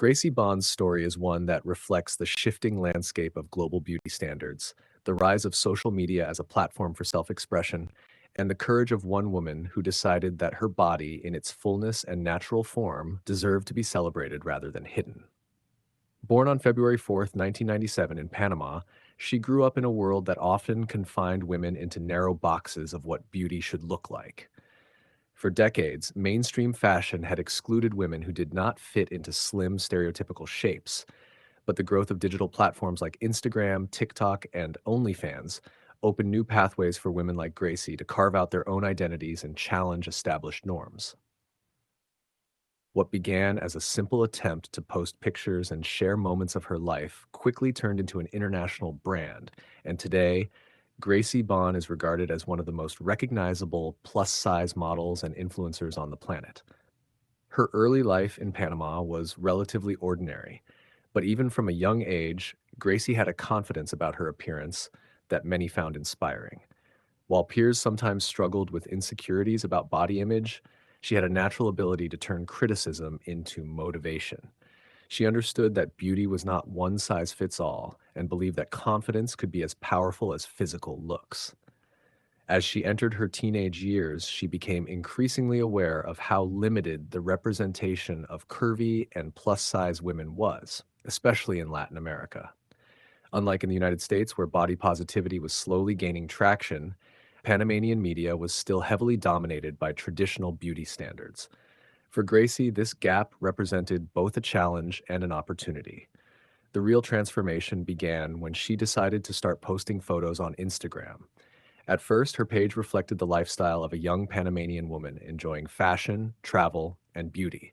Gracie Bond's story is one that reflects the shifting landscape of global beauty standards, the rise of social media as a platform for self expression, and the courage of one woman who decided that her body, in its fullness and natural form, deserved to be celebrated rather than hidden. Born on February 4th, 1997, in Panama, she grew up in a world that often confined women into narrow boxes of what beauty should look like. For decades, mainstream fashion had excluded women who did not fit into slim, stereotypical shapes, but the growth of digital platforms like Instagram, TikTok, and OnlyFans opened new pathways for women like Gracie to carve out their own identities and challenge established norms. What began as a simple attempt to post pictures and share moments of her life quickly turned into an international brand, and today, Gracie Bon is regarded as one of the most recognizable plus-size models and influencers on the planet. Her early life in Panama was relatively ordinary, but even from a young age, Gracie had a confidence about her appearance that many found inspiring. While peers sometimes struggled with insecurities about body image, she had a natural ability to turn criticism into motivation. She understood that beauty was not one size fits all and believed that confidence could be as powerful as physical looks. As she entered her teenage years, she became increasingly aware of how limited the representation of curvy and plus size women was, especially in Latin America. Unlike in the United States, where body positivity was slowly gaining traction, Panamanian media was still heavily dominated by traditional beauty standards. For Gracie, this gap represented both a challenge and an opportunity. The real transformation began when she decided to start posting photos on Instagram. At first, her page reflected the lifestyle of a young Panamanian woman enjoying fashion, travel, and beauty.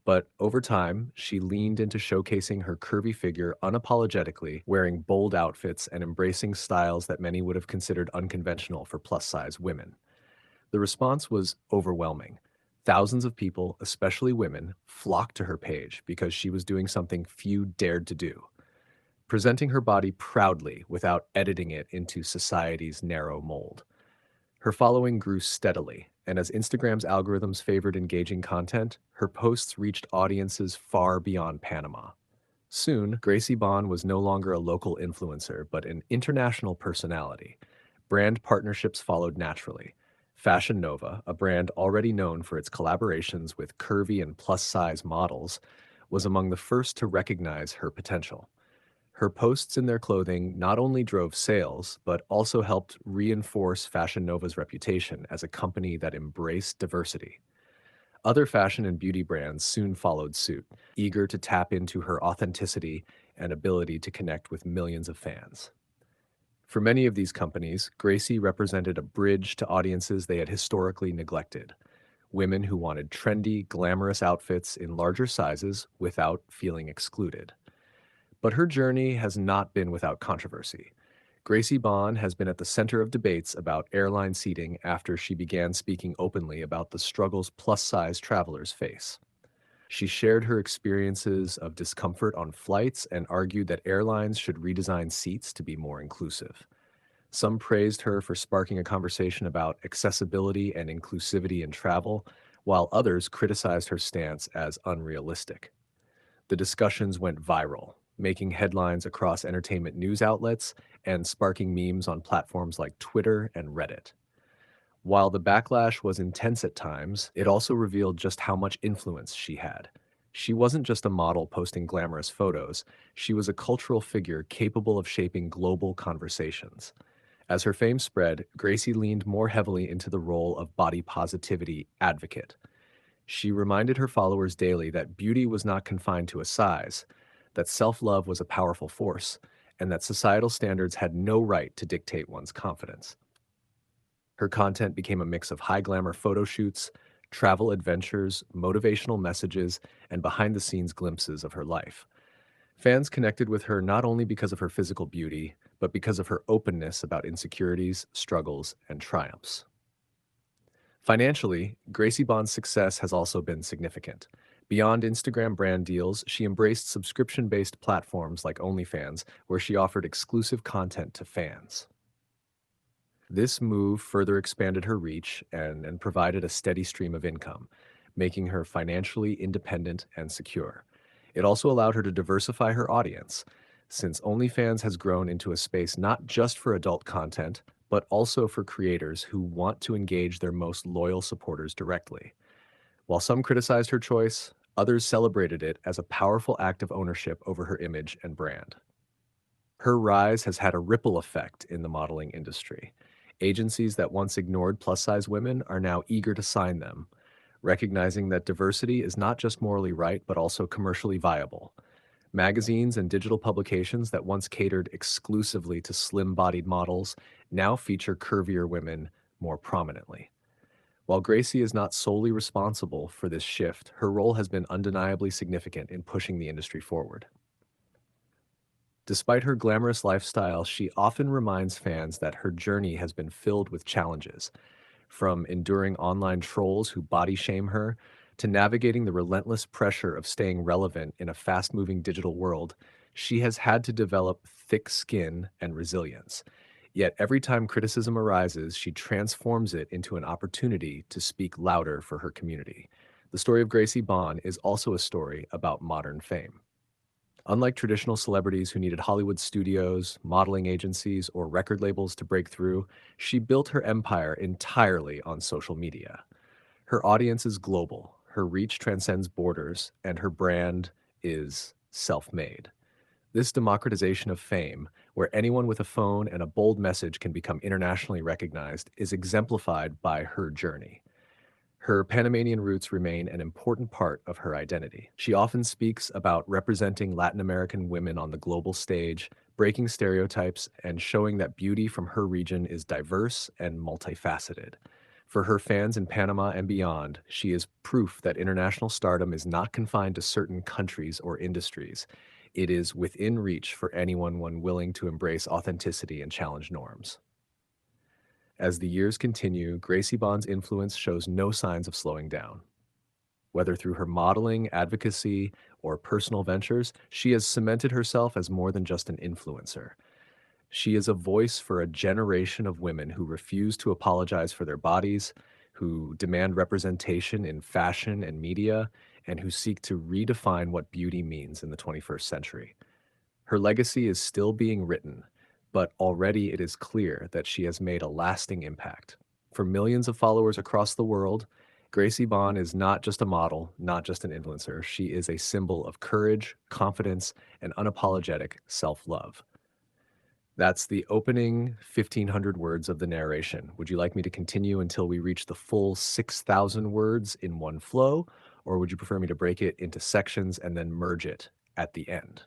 But over time, she leaned into showcasing her curvy figure unapologetically, wearing bold outfits and embracing styles that many would have considered unconventional for plus-size women. The response was overwhelming. Thousands of people, especially women, flocked to her page because she was doing something few dared to do, presenting her body proudly without editing it into society's narrow mold. Her following grew steadily, and as Instagram's algorithms favored engaging content, her posts reached audiences far beyond Panama. Soon, Gracie Bon was no longer a local influencer, but an international personality. Brand partnerships followed naturally. Fashion Nova, a brand already known for its collaborations with curvy and plus-size models, was among the first to recognize her potential. Her posts in their clothing not only drove sales, but also helped reinforce Fashion Nova's reputation as a company that embraced diversity. Other fashion and beauty brands soon followed suit, eager to tap into her authenticity and ability to connect with millions of fans. For many of these companies, Gracie represented a bridge to audiences they had historically neglected, women who wanted trendy, glamorous outfits in larger sizes without feeling excluded. But her journey has not been without controversy. Gracie Bon has been at the center of debates about airline seating after she began speaking openly about the struggles plus-size travelers face. She shared her experiences of discomfort on flights and argued that airlines should redesign seats to be more inclusive. Some praised her for sparking a conversation about accessibility and inclusivity in travel, while others criticized her stance as unrealistic. The discussions went viral, making headlines across entertainment news outlets and sparking memes on platforms like Twitter and Reddit. While the backlash was intense at times, it also revealed just how much influence she had. She wasn't just a model posting glamorous photos, she was a cultural figure capable of shaping global conversations. As her fame spread, Gracie leaned more heavily into the role of body positivity advocate. She reminded her followers daily that beauty was not confined to a size, that self-love was a powerful force, and that societal standards had no right to dictate one's confidence. Her content became a mix of high glamour photo shoots, travel adventures, motivational messages, and behind-the-scenes glimpses of her life. Fans connected with her not only because of her physical beauty, but because of her openness about insecurities, struggles, and triumphs. Financially, Gracie Bond's success has also been significant. Beyond Instagram brand deals, she embraced subscription-based platforms like OnlyFans, where she offered exclusive content to fans. This move further expanded her reach and provided a steady stream of income, making her financially independent and secure. It also allowed her to diversify her audience, since OnlyFans has grown into a space not just for adult content, but also for creators who want to engage their most loyal supporters directly. While some criticized her choice, others celebrated it as a powerful act of ownership over her image and brand. Her rise has had a ripple effect in the modeling industry. Agencies that once ignored plus size women are now eager to sign them, recognizing that diversity is not just morally right, but also commercially viable. Magazines and digital publications that once catered exclusively to slim bodied models now feature curvier women more prominently. While Gracie is not solely responsible for this shift, her role has been undeniably significant in pushing the industry forward. Despite her glamorous lifestyle, she often reminds fans that her journey has been filled with challenges, from enduring online trolls who body shame her to navigating the relentless pressure of staying relevant in a fast moving digital world. She has had to develop thick skin and resilience. Yet every time criticism arises, she transforms it into an opportunity to speak louder for her community. The story of Gracie Bon is also a story about modern fame. Unlike traditional celebrities who needed Hollywood studios, modeling agencies, or record labels to break through, she built her empire entirely on social media. Her audience is global, her reach transcends borders, and her brand is self made. This democratization of fame, where anyone with a phone and a bold message can become internationally recognized, is exemplified by her journey. Her Panamanian roots remain an important part of her identity. She often speaks about representing Latin American women on the global stage, breaking stereotypes, and showing that beauty from her region is diverse and multifaceted. For her fans in Panama and beyond, she is proof that international stardom is not confined to certain countries or industries. It is within reach for anyone willing to embrace authenticity and challenge norms. As the years continue, Gracie Bond's influence shows no signs of slowing down. Whether through her modeling, advocacy, or personal ventures, she has cemented herself as more than just an influencer. She is a voice for a generation of women who refuse to apologize for their bodies, who demand representation in fashion and media, and who seek to redefine what beauty means in the 21st century. Her legacy is still being written, but already it is clear that she has made a lasting impact. For millions of followers across the world, Gracie Bon is not just a model, not just an influencer. She is a symbol of courage, confidence, and unapologetic self love. That's the opening 1,500 words of the narration. Would you like me to continue until we reach the full 6,000 words in one flow, or would you prefer me to break it into sections and then merge it at the end?